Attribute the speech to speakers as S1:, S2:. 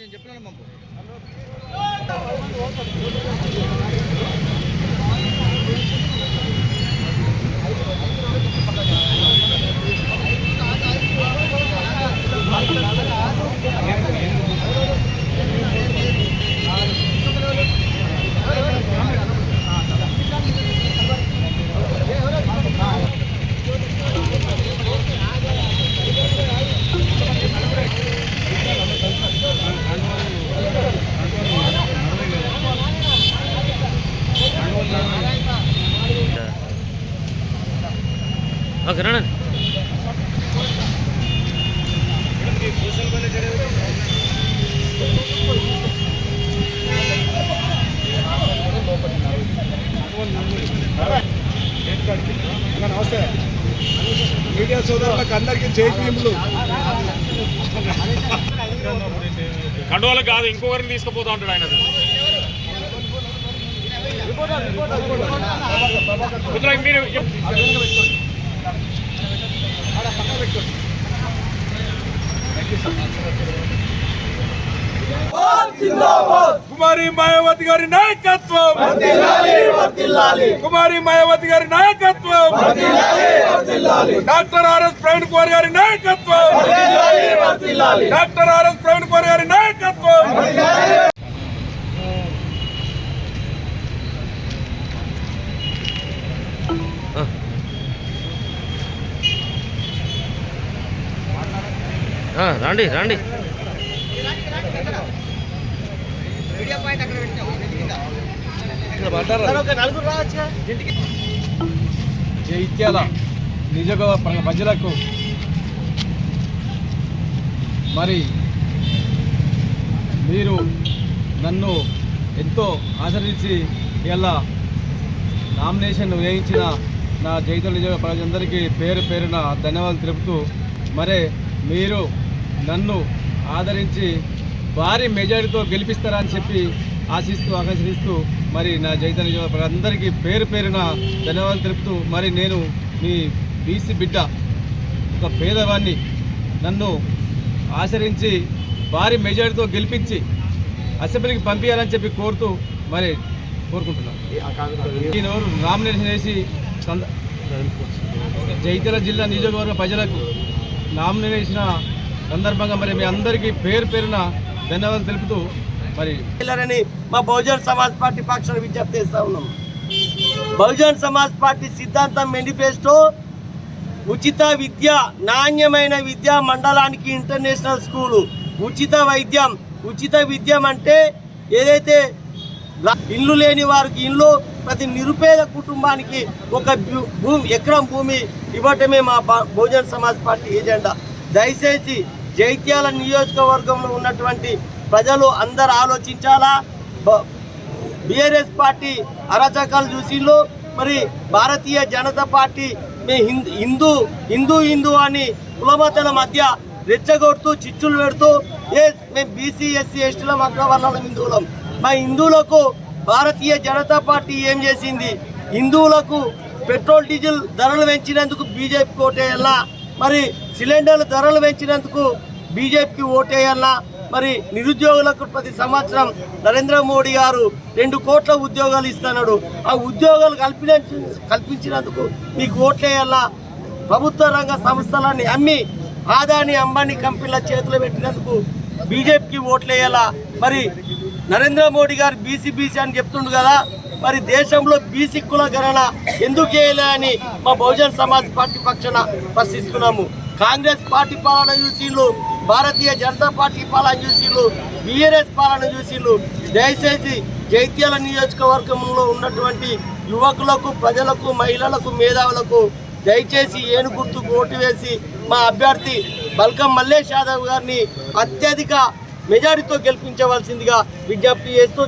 S1: నేను చెప్పినాను పంపు.
S2: ఓకే రండి.
S1: నమస్తే మీడియా సోదరులకు అందరికీ జైపీఎంలు.
S3: కండోలకు కాదు, ఇంకొకరిని తీసుకుపోతా ఉంటాడు ఆయన. మీరు కుమారి మాయావతి గారి నాయకత్వం, కుమారి మాయావతి గారి నాయకత్వం, డాక్టర్ ఆర్ఎస్ ప్రవీణ్ కుమార్ గారి నాయకత్వం, డాక్టర్ ఆర్ఎస్ ప్రవీణ్ కుమార్ గారి నాయకత్వం.
S2: రండి రండి.
S1: జైత్యాల నియోజకవర్గ ప్రజలకు మరి మీరు నన్ను ఎంతో ఆదరించి ఇలా నామినేషన్ వేయించిన నా జైత్యాల నియోజక ప్రజలందరికీ పేరు పేరున ధన్యవాదాలు తెలుపుతూ, మరి మీరు నన్ను ఆదరించి భారీ మెజారిటీతో గెలిపిస్తారని చెప్పి ఆశిస్తూ ఆకాంక్షిస్తూ మరి నా జైత్యాల నియోజక అందరికీ పేరు పేరున ధన్యవాదాలు తెలుపుతూ, మరి నేను మీ బీసీ బిడ్డ, ఒక పేదవాడిని, నన్ను ఆచరించి భారీ మెజారిటీతో గెలిపించి అసెంబ్లీకి పంపించాలని చెప్పి కోరుతూ మరి కోరుకుంటున్నాను. నేను నామినేషన్ వేసి జైత్యాల జిల్లా నియోజకవర్గ ప్రజలకు నామినేషన్ సందర్భంగా మరి మీ అందరికీ పేరు పేరున ధన్యవాదాలు తెలుపుతూ మరి
S4: మా బహుజన్ సమాజ్ పార్టీ పక్షాన విజ్ఞప్తి చేస్తా ఉన్నాం. బహుజన్ సమాజ్ పార్టీ సిద్ధాంతం మేనిఫెస్టో ఉచిత విద్య, నాణ్యమైన విద్య, మండలానికి ఇంటర్నేషనల్ స్కూలు, ఉచిత వైద్యం. ఉచిత విద్యం అంటే ఏదైతే ఇల్లు లేని వారికి ఇల్లు, ప్రతి నిరుపేద కుటుంబానికి ఒక ఎకరం భూమి ఇవ్వటమే మా బహుజన్ సమాజ్ పార్టీ ఎజెండా. దయచేసి జైత్యాల నియోజకవర్గంలో ఉన్నటువంటి ప్రజలు అందరూ ఆలోచించాలా. బీఆర్ఎస్ పార్టీ అరాచకాలు చూసిళ్ళు, మరి భారతీయ జనతా పార్టీ హిందూ హిందూ హిందూ అని కులమతల మధ్య రెచ్చగొడుతూ చిచ్చులు పెడుతూ, మేము బీసీ ఎస్సీ ఎస్టీల అగ్రవర్ణాల హిందువులం. మా హిందువులకు భారతీయ జనతా పార్టీ ఏం చేసింది? హిందువులకు పెట్రోల్ డీజిల్ ధరలు పెంచినందుకు బీజేపీకి ఓటేయాలా, మరి సిలిండర్ల ధరలు పెంచినందుకు బీజేపీకి ఓటేయాలా, మరి నిరుద్యోగులకు ప్రతి సంవత్సరం నరేంద్ర మోడీ గారు 2 కోట్ల ఉద్యోగాలు ఇస్తున్నాడు. ఆ ఉద్యోగాలు కల్పించినందుకు మీకు ఓట్లేయాలా. ప్రభుత్వ రంగ సంస్థలన్నీ అమ్మి ఆదాని అంబానీ కంపెనీల చేతులు పెట్టినందుకు బీజేపీకి ఓట్లేయాలా. మరి నరేంద్ర మోడీ గారు బీసీ అని చెప్తుండు కదా, మరి దేశంలో బీసీ కుల గణన ఎందుకు చేయలే అని మా బహుజన్ సమాజ్ పార్టీ పక్షాన ప్రశ్నిస్తున్నాము. కాంగ్రెస్ పార్టీ పాలన చూసిళ్ళు, భారతీయ జనతా పార్టీ పాలన చూసిళ్ళు, బీఆర్ఎస్ పాలన చూసిళ్ళు. దయచేసి జైత్యాల నియోజకవర్గంలో ఉన్నటువంటి యువకులకు, ప్రజలకు, మహిళలకు, మేధావులకు దయచేసి ఏనుగుర్తుకు ఓటు వేసి మా అభ్యర్థి బల్కం మల్లేష్ యాదవ్ గారిని అత్యధిక మెజారిటీతో గెలిపించవలసిందిగా విజ్ఞప్తి చేస్తూ